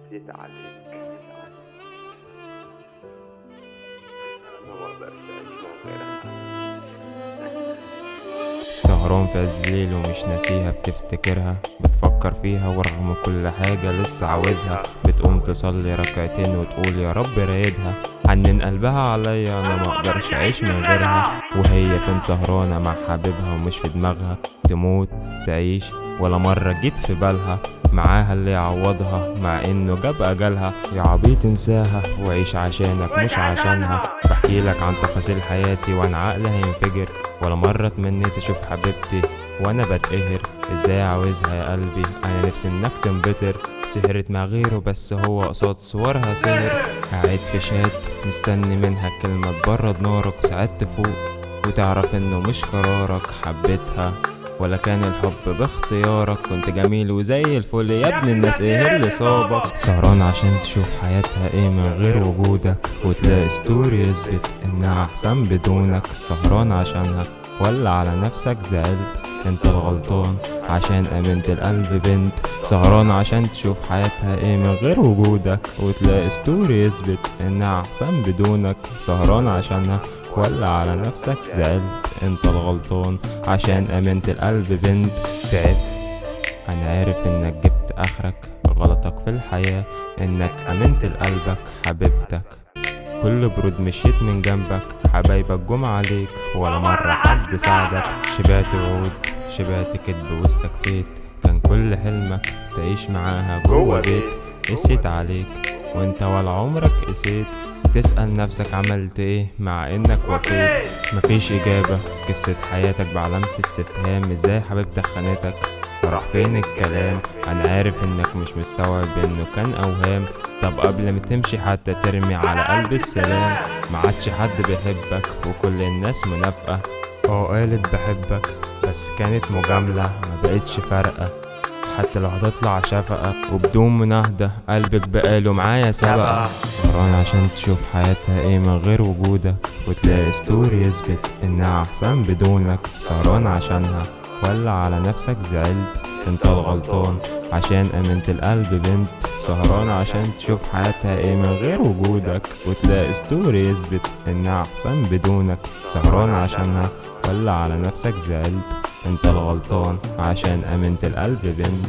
قسيت عليك، أنا مقدرش أعيش من غيرها. سهران في عز الليل ومش ناسيها، بتفتكرها بتفكر فيها، ورغم كل حاجة لسه عاوزها. بتقوم تصلي ركعتين وتقول يا رب رايدها، حنن قلبها عليا انا مقدرش اعيش من غيرها. وهي فين سهرانة مع حبيبها ومش في دماغها تموت تعيش، ولا مرة جيت في بالها معاها اللي يعوضها مع انه جاب اجلها. يا عبيط انساها وعيش عشانك مش عشانها. بحكي لك عن تفاصيل حياتي وانا عقلي هينفجر، ولا مرة اتمنيت اشوف حبيبتي وانا بتقهر. ازاي عاوزها يا قلبي، انا نفسي انك تنبتر. سهرت مع غيره بس هو قصاد صورها سهر. قاعد في شات مستني منها كلمة تبرد نارك، وساعات تفوق وتعرف انه مش قرارك. حبيتها ولا كان الحب باختيارك، كنت جميل وزي الفل يا ابن الناس، ايه اللي صابك؟ سهران عشان تشوف حياتها ايه من غير وجودك، وتلاقي ستوري يثبت انها احسن بدونك. سهران عشانها ولا على نفسك زعلت؟ انت الغلطان عشان امنت القلب بنت. سهران عشان تشوف حياتها ايه من غير وجودك، وتلاقي ستوري يثبت انها احسن بدونك. سهران عشانها ولا على نفسك زعلت؟ انت الغلطان عشان امنت القلب بنت. تعبت انا عارف انك جبت اخرك، غلطك في الحياة انك امنت لقلبك حبيبتك. كل برود مشيت من جنبك، حبايبك جم عليك ولا مرة حد ساعدك. شبعت وعود شبعت كدب واستكفيت، كان كل حلمك تعيش معاها جوه بيت. قسيت عليك وانت ولا عمرك قسيت، تسأل نفسك عملت ايه مع انك وفيت. مفيش اجابة، قصة حياتك بعلامة استفهام. ازاي حبيبتك خانتك، راح فين الكلام؟ انا عارف انك مش مستوعب انه كان اوهام. طب قبل ما تمشي حتى ترمي على قلب السلام. ما عادش حد بيحبك وكل الناس منافقة. قالت بحبك بس كانت مجاملة، ما بقتش فارقة حتى لو هتطلع شفقة. وبدون مناهدة قلبك بقاله معايا سبقة. سهران عشان تشوف حياتها ايه من غير وجودك، وتلاقي ستوري يثبت انها احسن بدونك. سهران عشانها ولا على نفسك زعلت؟ انت الغلطان عشان امنت القلب بنت. سهران عشان تشوف حياتها ايه من غير وجودك، وتلاقي ستوري يثبت انها احسن بدونك. سهران عشانها ولا على نفسك زعلت؟ انت الغلطان عشان امنت القلب بنت.